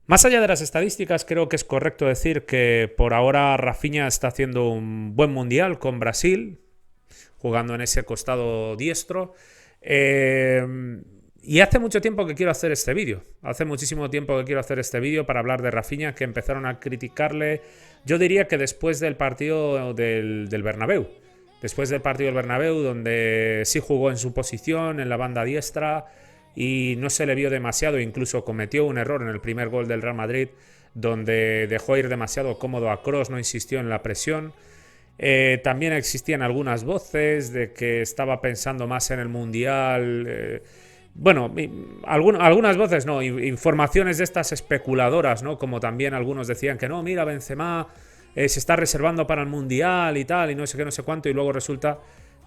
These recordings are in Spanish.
Más allá de las estadísticas, creo que es correcto decir que por ahora Rafinha está haciendo un buen mundial con Brasil, jugando en ese costado diestro. Eh, y hace mucho tiempo que quiero hacer este vídeo. Hace muchísimo tiempo que quiero hacer este vídeo para hablar de Rafinha, que empezaron a criticarle, yo diría que después del partido del Bernabéu. Después del partido del Bernabéu, donde sí jugó en su posición, en la banda diestra, y no se le vio demasiado, incluso cometió un error en el primer gol del Real Madrid, donde dejó ir demasiado cómodo a Kroos, no insistió en la presión. También existían algunas voces de que estaba pensando más en el Mundial. Bueno, algunas voces no, informaciones de estas especuladoras, ¿no? Como también algunos decían que no, mira, Benzema se está reservando para el Mundial y tal, y no sé qué, no sé cuánto, y luego resulta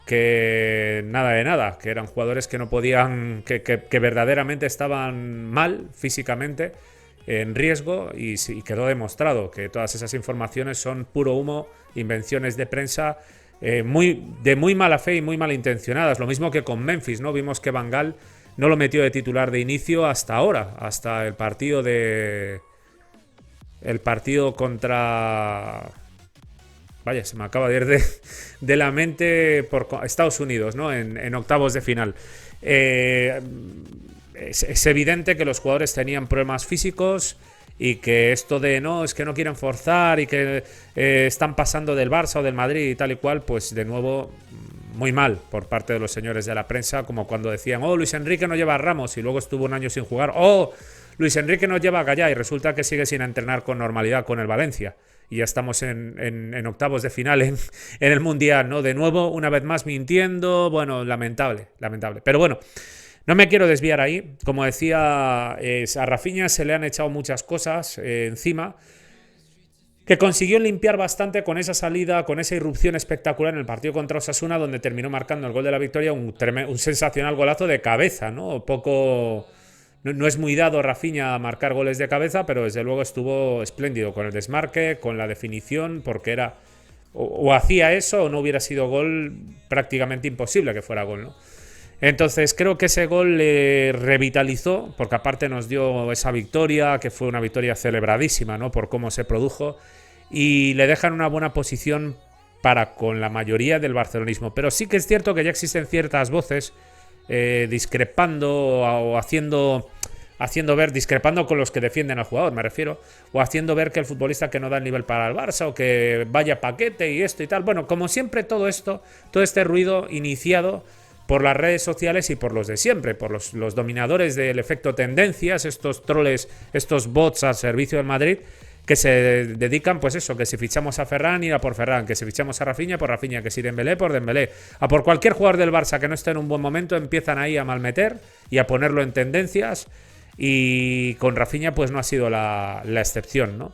que nada de nada, que eran jugadores que no podían, que verdaderamente estaban mal físicamente, en riesgo, y quedó demostrado que todas esas informaciones son puro humo, invenciones de prensa de muy mala fe y muy malintencionadas. Lo mismo que con Memphis, ¿no? Vimos que Van Gaal no lo metió de titular de inicio hasta ahora, hasta el partido contra... Vaya, se me acaba de ir de la mente por Estados Unidos, ¿no? En octavos de final. Eh, es evidente que los jugadores tenían problemas físicos y que esto de no, es que no quieren forzar y que están pasando del Barça o del Madrid y tal y cual, pues de nuevo muy mal por parte de los señores de la prensa, como cuando decían, oh, Luis Enrique no lleva a Ramos y luego estuvo un año sin jugar, oh, Luis Enrique no lleva a Gallá y resulta que sigue sin entrenar con normalidad con el Valencia. Y ya estamos en octavos de final en el Mundial, ¿no? De nuevo, una vez más mintiendo, bueno, lamentable, lamentable. Pero bueno, no me quiero desviar ahí. Como decía, a Rafinha se le han echado muchas cosas encima, que consiguió limpiar bastante con esa salida, con esa irrupción espectacular en el partido contra Osasuna, donde terminó marcando el gol de la victoria, un sensacional golazo de cabeza, ¿no? Poco... No es muy dado Rafinha a marcar goles de cabeza, pero desde luego estuvo espléndido con el desmarque, con la definición, porque era... O hacía eso o no hubiera sido gol, prácticamente imposible que fuera gol, ¿no? Entonces creo que ese gol le revitalizó, porque aparte nos dio esa victoria, que fue una victoria celebradísima, ¿no? Por cómo se produjo, y le dejan una buena posición para con la mayoría del barcelonismo. Pero sí que es cierto que ya existen ciertas voces discrepando o haciendo ver, discrepando con los que defienden al jugador, me refiero, o haciendo ver que el futbolista que no da el nivel para el Barça o que vaya paquete y esto y tal. Bueno, como siempre todo esto, todo este ruido iniciado por las redes sociales y por los de siempre, por los dominadores del efecto tendencias, estos troles, estos bots al servicio del Madrid, que se dedican, pues eso, que si fichamos a Ferran, ir a por Ferran, que si fichamos a Rafinha, por Rafinha, que si Dembélé, por Dembélé. A por cualquier jugador del Barça que no esté en un buen momento, empiezan ahí a malmeter y a ponerlo en tendencias, y con Rafinha pues no ha sido la excepción, ¿no?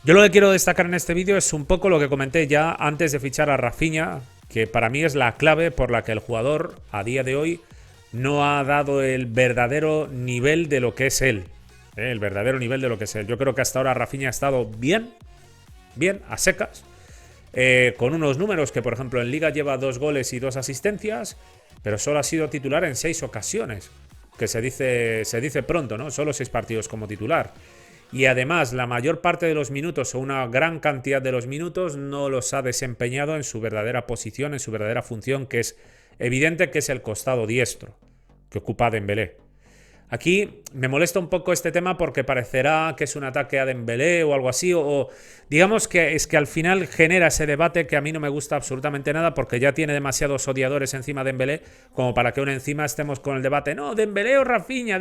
Yo lo que quiero destacar en este vídeo es un poco lo que comenté ya antes de fichar a Rafinha, que para mí es la clave por la que el jugador a día de hoy no ha dado el verdadero nivel de lo que es él. El verdadero nivel de lo que es él. Yo creo que hasta ahora Rafinha ha estado bien, a secas, con unos números que, por ejemplo, en Liga lleva 2 goles y 2 asistencias, pero solo ha sido titular en 6 ocasiones, que se dice pronto, ¿no? Solo 6 partidos como titular. Y además, la mayor parte de los minutos, o una gran cantidad de los minutos, no los ha desempeñado en su verdadera posición, en su verdadera función, que es evidente que es el costado diestro, que ocupa Dembélé. Aquí me molesta un poco este tema porque parecerá que es un ataque a Dembélé o algo así, o digamos que es que al final genera ese debate que a mí no me gusta absolutamente nada, porque ya tiene demasiados odiadores encima de Dembélé como para que aún encima estemos con el debate, no, Dembélé o Rafinha,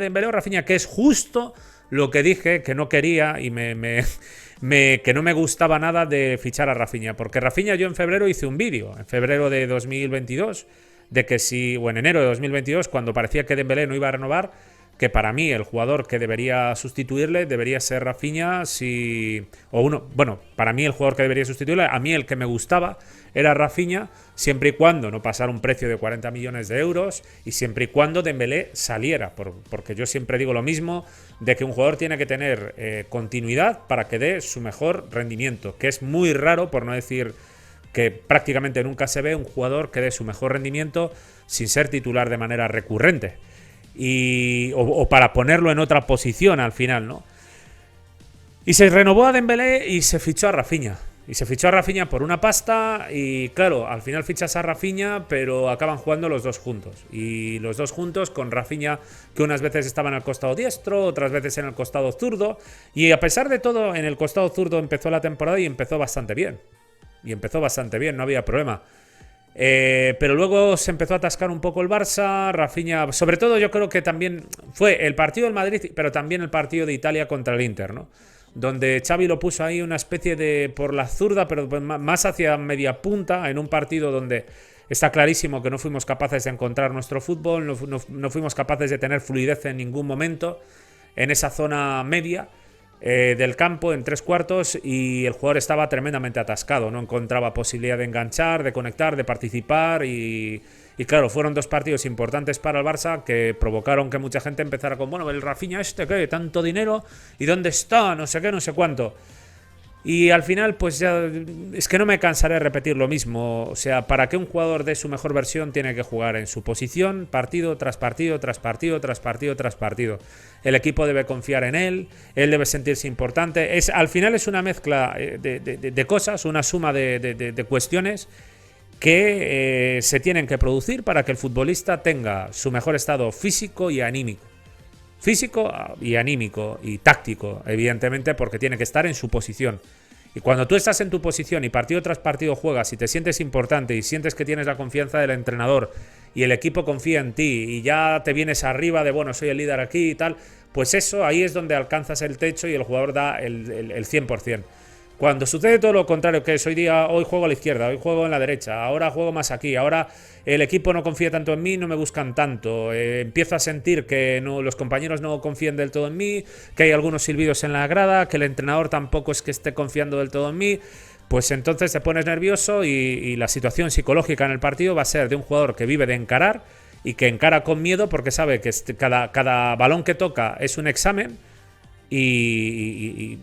que es justo lo que dije que no quería y que no me gustaba nada de fichar a Rafinha, porque Rafinha yo en febrero hice un vídeo, en febrero de 2022, de que si, o en enero de 2022, cuando parecía que Dembélé no iba a renovar, que para mí el jugador que debería sustituirle debería ser Rafinha, para mí el jugador que debería sustituirle, a mí el que me gustaba era Rafinha, siempre y cuando no pasara un precio de 40 millones de euros y siempre y cuando Dembélé saliera, porque yo siempre digo lo mismo, de que un jugador tiene que tener continuidad para que dé su mejor rendimiento, que es muy raro, por no decir que prácticamente nunca se ve un jugador que dé su mejor rendimiento sin ser titular de manera recurrente. o para ponerlo en otra posición al final, ¿no? Y se renovó a Dembélé y se fichó a Rafinha. Y se fichó a Rafinha por una pasta y claro, al final fichas a Rafinha, pero acaban jugando los dos juntos. Y los dos juntos con Rafinha, que unas veces estaba en el costado diestro, otras veces en el costado zurdo. Y a pesar de todo, en el costado zurdo empezó la temporada y empezó bastante bien. No había problema. Pero luego se empezó a atascar un poco el Barça, Rafinha, sobre todo yo creo que también fue el partido del Madrid, pero también el partido de Italia contra el Inter, ¿no? Donde Xavi lo puso ahí una especie de por la zurda, pero más hacia media punta, en un partido donde está clarísimo que no fuimos capaces de encontrar nuestro fútbol, no fuimos capaces de tener fluidez en ningún momento en esa zona media del campo, en tres cuartos, y el jugador estaba tremendamente atascado, no encontraba posibilidad de enganchar, de conectar, de participar y claro, fueron dos partidos importantes para el Barça que provocaron que mucha gente empezara con, bueno, el Rafinha ¿qué? Tanto dinero, ¿y dónde está? No sé qué, no sé cuánto. Y al final, pues ya es que no me cansaré de repetir lo mismo. O sea, para que un jugador dé su mejor versión tiene que jugar en su posición, partido tras partido, tras partido, tras partido, tras partido. El equipo debe confiar en él debe sentirse importante. Al final es una mezcla de cosas, una suma de cuestiones que se tienen que producir para que el futbolista tenga su mejor estado físico y anímico. Físico y anímico y táctico, evidentemente, porque tiene que estar en su posición. Y cuando tú estás en tu posición y partido tras partido juegas y te sientes importante y sientes que tienes la confianza del entrenador y el equipo confía en ti y ya te vienes arriba de, bueno, soy el líder aquí y tal, pues eso, ahí es donde alcanzas el techo y el jugador da el 100%. Cuando sucede todo lo contrario, que es hoy juego a la izquierda, hoy juego en la derecha, ahora juego más aquí, ahora el equipo no confía tanto en mí, no me buscan tanto, empiezo a sentir que los compañeros no confían del todo en mí, que hay algunos silbidos en la grada, que el entrenador tampoco es que esté confiando del todo en mí, pues entonces te pones nervioso y la situación psicológica en el partido va a ser de un jugador que vive de encarar y que encara con miedo porque sabe que cada balón que toca es un examen y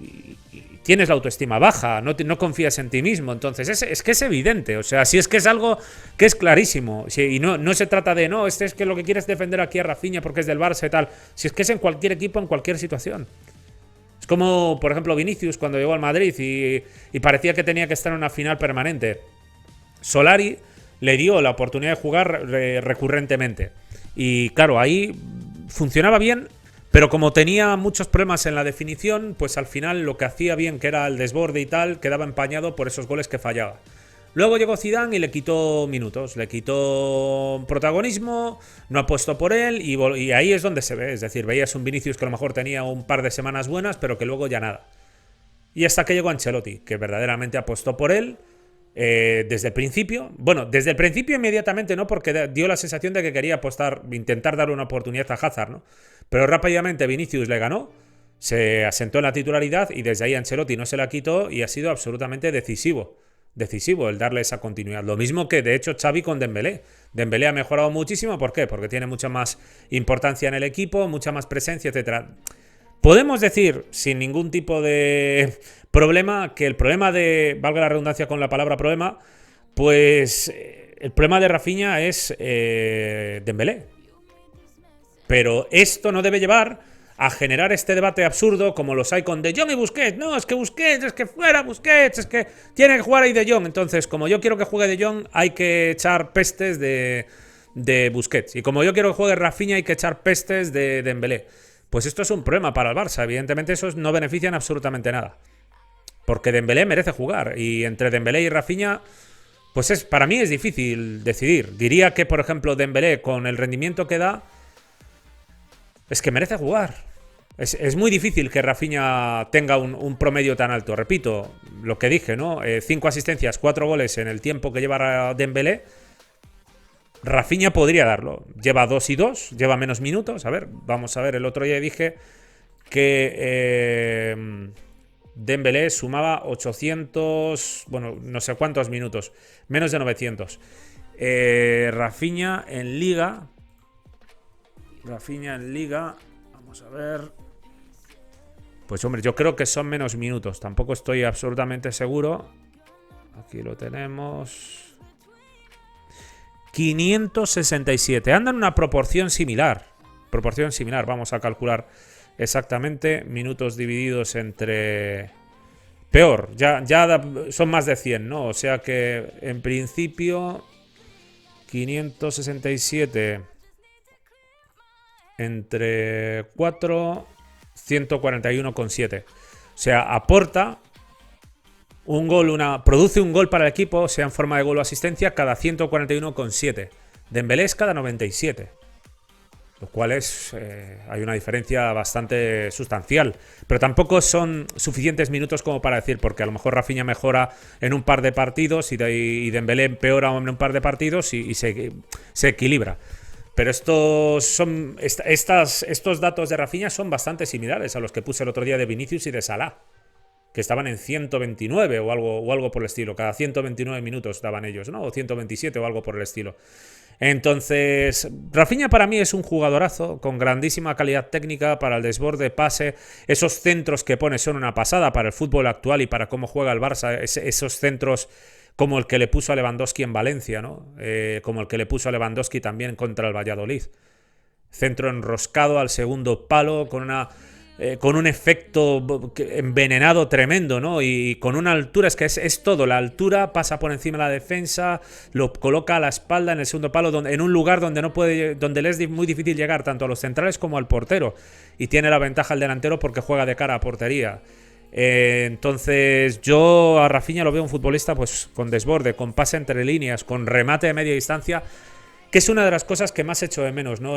tienes la autoestima baja, no confías en ti mismo. Entonces es que es evidente, o sea, si es que es algo que es clarísimo, y no se trata de, no, es que lo que quieres defender aquí a Rafinha porque es del Barça y tal, si es que es en cualquier equipo, en cualquier situación. Es como, por ejemplo, Vinicius cuando llegó al Madrid y parecía que tenía que estar en una final permanente. Solari le dio la oportunidad de jugar recurrentemente. Y claro, ahí funcionaba bien, pero como tenía muchos problemas en la definición, pues al final lo que hacía bien, que era el desborde y tal, quedaba empañado por esos goles que fallaba. Luego llegó Zidane y le quitó minutos, le quitó protagonismo, no apostó por él y ahí es donde se ve. Es decir, veías un Vinicius que a lo mejor tenía un par de semanas buenas, pero que luego ya nada. Y hasta que llegó Ancelotti, que verdaderamente apostó por él desde el principio. Bueno, desde el principio inmediatamente no, porque dio la sensación de que quería intentar dar una oportunidad a Hazard, ¿no? Pero rápidamente Vinicius le ganó, se asentó en la titularidad y desde ahí Ancelotti no se la quitó y ha sido absolutamente decisivo el darle esa continuidad. Lo mismo que de hecho Xavi con Dembélé. Dembélé ha mejorado muchísimo, ¿por qué? Porque tiene mucha más importancia en el equipo, mucha más presencia, etcétera. Podemos decir, sin ningún tipo de problema, que el problema valga la redundancia con la palabra problema, pues el problema de Rafinha es Dembélé. Pero esto no debe llevar a generar este debate absurdo como los hay con De Jong y Busquets. No, es que Busquets, es que fuera Busquets, es que tiene que jugar ahí De Jong. Entonces, como yo quiero que juegue De Jong, hay que echar pestes de Busquets. Y como yo quiero que juegue Rafinha, hay que echar pestes de Dembélé. Pues esto es un problema para el Barça. Evidentemente, esos no benefician absolutamente nada. Porque Dembélé merece jugar. Y entre Dembélé y Rafinha, pues para mí es difícil decidir. Diría que, por ejemplo, Dembélé, con el rendimiento que da, es que merece jugar. Es muy difícil que Rafinha tenga un promedio tan alto. Repito lo que dije, ¿no? 5 asistencias, 4 goles en el tiempo que lleva Dembélé. Rafinha podría darlo. Lleva 2 y 2, lleva menos minutos. A ver, vamos a ver. El otro día dije que Dembélé sumaba 800, bueno, no sé cuántos minutos. Menos de 900. Rafinha en Liga, vamos a ver. Pues hombre, yo creo que son menos minutos. Tampoco estoy absolutamente seguro. Aquí lo tenemos. 567. Anda en una proporción similar. proporción similar. Vamos a calcular exactamente minutos divididos entre... Peor, ya son más de 100, ¿no? O sea que en principio 567 entre 4, 141,7. O sea, aporta un gol, produce un gol para el equipo, sea en forma de gol o asistencia, cada 141,7. Dembélé es cada 97. Lo cual hay una diferencia bastante sustancial. Pero tampoco son suficientes minutos como para decir, porque a lo mejor Rafinha mejora en un par de partidos y Dembélé empeora en un par de partidos y se equilibra. Pero estos datos de Rafinha son bastante similares a los que puse el otro día de Vinicius y de Salah, que estaban en 129 o algo por el estilo. Cada 129 minutos daban ellos, ¿no? O 127 o algo por el estilo. Entonces, Rafinha para mí es un jugadorazo con grandísima calidad técnica para el desborde, pase. Esos centros que pone son una pasada para el fútbol actual y para cómo juega el Barça. Esos centros como el que le puso a Lewandowski en Valencia, ¿no? Como el que le puso a Lewandowski también contra el Valladolid. Centro enroscado al segundo palo con un efecto envenenado tremendo, ¿no? Y con una altura, es que es todo, la altura pasa por encima de la defensa, lo coloca a la espalda en el segundo palo, en un lugar donde le es muy difícil llegar tanto a los centrales como al portero, y tiene la ventaja el delantero porque juega de cara a portería. Entonces yo a Rafinha lo veo un futbolista pues con desborde, con pase entre líneas, con remate de media distancia, que es una de las cosas que más echo de menos, ¿no?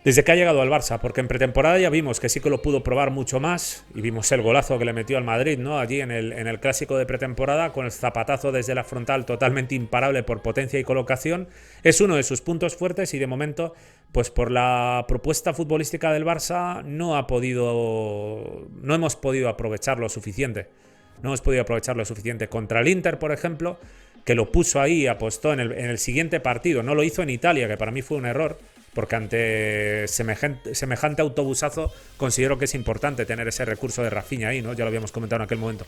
Desde que ha llegado al Barça, porque en pretemporada ya vimos que sí que lo pudo probar mucho más, y vimos el golazo que le metió al Madrid, ¿no? Allí en el clásico de pretemporada, con el zapatazo desde la frontal totalmente imparable por potencia y colocación. Es uno de sus puntos fuertes y de momento, pues por la propuesta futbolística del Barça, no hemos podido aprovechar lo suficiente. No hemos podido aprovechar lo suficiente. Contra el Inter, por ejemplo, que lo puso ahí y apostó en el siguiente partido. No lo hizo en Italia, que para mí fue un error, porque ante semejante autobusazo considero que es importante tener ese recurso de Rafinha ahí, ¿no? Ya lo habíamos comentado en aquel momento.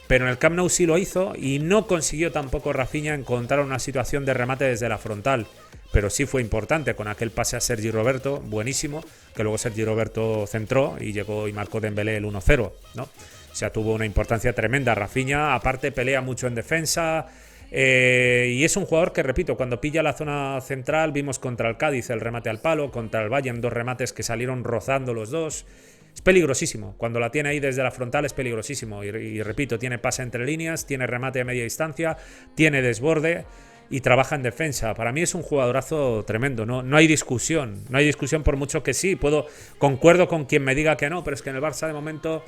Pero en el Camp Nou sí lo hizo y no consiguió tampoco Rafinha encontrar una situación de remate desde la frontal. Pero sí fue importante con aquel pase a Sergi Roberto, buenísimo, que luego Sergi Roberto centró y llegó y marcó Dembélé el 1-0, ¿no? O sea, tuvo una importancia tremenda. Rafinha, aparte, pelea mucho en defensa. Y es un jugador que, repito, cuando pilla la zona central, vimos contra el Cádiz el remate al palo, contra el Bayern 2 remates que salieron rozando los dos. Es peligrosísimo, cuando la tiene ahí desde la frontal es peligrosísimo. Y repito, tiene pase entre líneas, tiene remate de media distancia, tiene desborde y trabaja en defensa. Para mí es un jugadorazo tremendo, no hay discusión. No hay discusión por mucho que sí. Concuerdo con quien me diga que no, pero es que en el Barça de momento...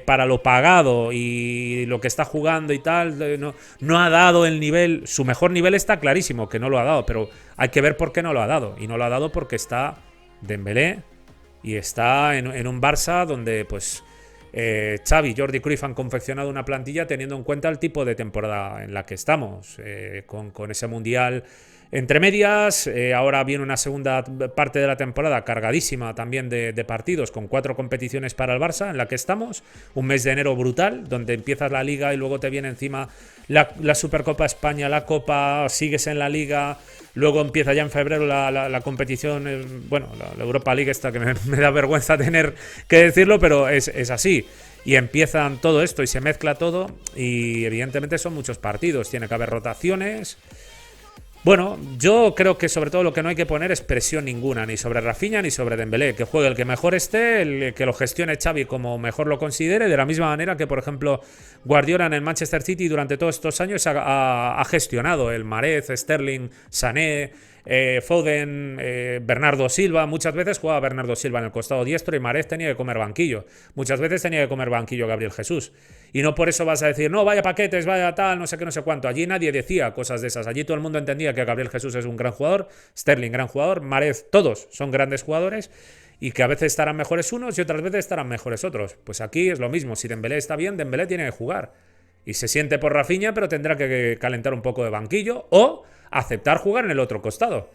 para lo pagado y lo que está jugando y tal, no ha dado el nivel. Su mejor nivel está clarísimo que no lo ha dado, pero hay que ver por qué no lo ha dado. Y no lo ha dado porque está Dembélé y está en un Barça donde pues Xavi y Jordi Cruyff han confeccionado una plantilla teniendo en cuenta el tipo de temporada en la que estamos, con ese Mundial entre medias. Ahora viene una segunda parte de la temporada cargadísima también de partidos, con 4 competiciones para el Barça en la que estamos, un mes de enero brutal donde empiezas la Liga y luego te viene encima la Supercopa España, la Copa, sigues en la Liga, luego empieza ya en febrero la competición, la Europa League, esta que me da vergüenza tener que decirlo, pero es así. Y empiezan todo esto y se mezcla todo y evidentemente son muchos partidos, tiene que haber rotaciones. Bueno, yo creo que sobre todo lo que no hay que poner es presión ninguna, ni sobre Rafinha ni sobre Dembélé. Que juegue el que mejor esté, el que lo gestione Xavi como mejor lo considere, de la misma manera que, por ejemplo, Guardiola en el Manchester City durante todos estos años ha gestionado el Mahrez, Sterling, Sané, Foden, Bernardo Silva. Muchas veces jugaba Bernardo Silva en el costado diestro y Mahrez tenía que comer banquillo. Muchas veces tenía que comer banquillo Gabriel Jesús. Y no por eso vas a decir, no, vaya paquetes, vaya tal, no sé qué, no sé cuánto. Allí nadie decía cosas de esas. Allí todo el mundo entendía que Gabriel Jesús es un gran jugador, Sterling gran jugador, Mahrez, todos son grandes jugadores y que a veces estarán mejores unos y otras veces estarán mejores otros. Pues aquí es lo mismo. Si Dembélé está bien, Dembélé tiene que jugar. Y se siente por Rafinha, pero tendrá que calentar un poco de banquillo o aceptar jugar en el otro costado.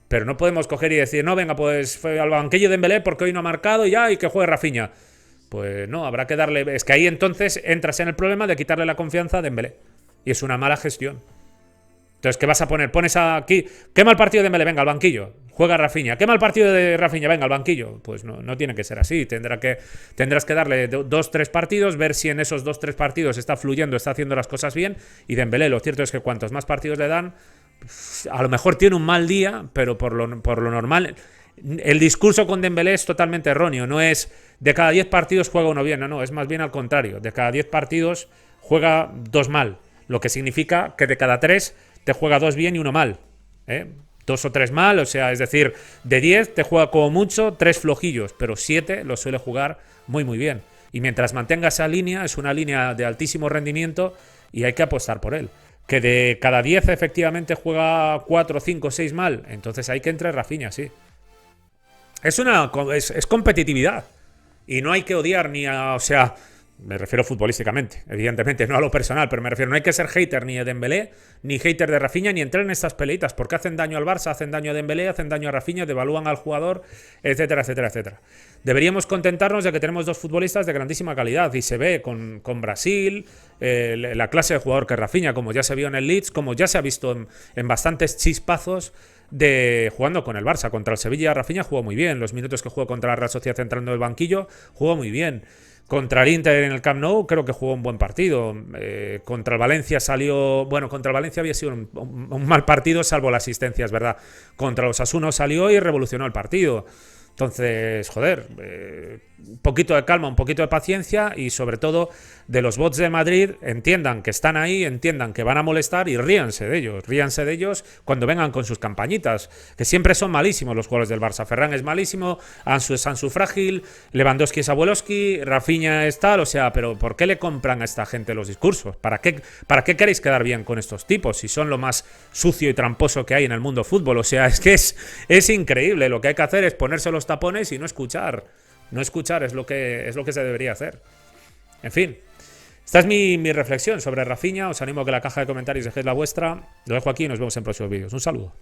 Pero no podemos coger y decir, no, venga, pues fue al banquillo de Dembélé porque hoy no ha marcado y ya, y que juegue Rafinha. Pues no, habrá que darle... Es que ahí entonces entras en el problema de quitarle la confianza a Dembélé. Y es una mala gestión. Entonces, ¿qué vas a poner? Pones aquí. ¿Qué mal partido de Dembélé? Venga, al banquillo. Juega Rafinha. ¿Qué mal partido de Rafinha? Venga, al banquillo. Pues no tiene que ser así. Tendrás que darle 2-3 partidos, ver si en esos 2-3 partidos está fluyendo, está haciendo las cosas bien. Y Dembélé, lo cierto es que cuantos más partidos le dan, a lo mejor tiene un mal día, pero por lo normal. El discurso con Dembélé es totalmente erróneo. No es de cada 10 partidos juega uno bien. No, es más bien al contrario. De cada 10 partidos juega 2 mal. Lo que significa que de cada 3 te juega 2 bien y 1 mal. 2 o 3 mal, o sea, es decir, de 10 te juega como mucho 3 flojillos, pero 7 lo suele jugar muy muy bien. Y mientras mantenga esa línea, es una línea de altísimo rendimiento y hay que apostar por él. Que de cada 10 efectivamente juega 4, 5, 6 mal, entonces hay que entre Rafinha, sí. Es competitividad. Y no hay que odiar ni a... O sea, me refiero futbolísticamente, evidentemente, no a lo personal, pero me refiero, no hay que ser hater ni de Dembélé, ni hater de Rafinha, ni entrar en estas peleitas, porque hacen daño al Barça, hacen daño a Dembélé, hacen daño a Rafinha, devalúan al jugador, etcétera, etcétera, etcétera. Deberíamos contentarnos de que tenemos dos futbolistas de grandísima calidad, y se ve con Brasil, la clase de jugador que es Rafinha, como ya se vio en el Leeds, como ya se ha visto en bastantes chispazos de jugando con el Barça. Contra el Sevilla, Rafinha jugó muy bien, los minutos que jugó contra la Real Sociedad entrando del banquillo, jugó muy bien. Contra el Inter en el Camp Nou creo que jugó un buen partido. Contra el Valencia salió... Bueno, contra el Valencia había sido un mal partido, salvo la asistencia, es verdad. Contra los Asuna salió y revolucionó el partido. Entonces, joder, un poquito de calma, un poquito de paciencia y sobre todo de los bots de Madrid entiendan que están ahí, entiendan que van a molestar y ríanse de ellos cuando vengan con sus campañitas, que siempre son malísimos los jugadores del Barça. Ferran es malísimo, Ansu es Ansu frágil, Lewandowski es Abueloski, Rafinha es tal, o sea, pero ¿por qué le compran a esta gente los discursos? ¿Para qué queréis quedar bien con estos tipos si son lo más sucio y tramposo que hay en el mundo fútbol? O sea, es que es increíble, lo que hay que hacer es ponerse los tapones y no escuchar. No escuchar es lo que se debería hacer. En fin, esta es mi reflexión sobre Rafinha. Os animo a que en la caja de comentarios dejéis la vuestra. Lo dejo aquí y nos vemos en próximos vídeos. Un saludo.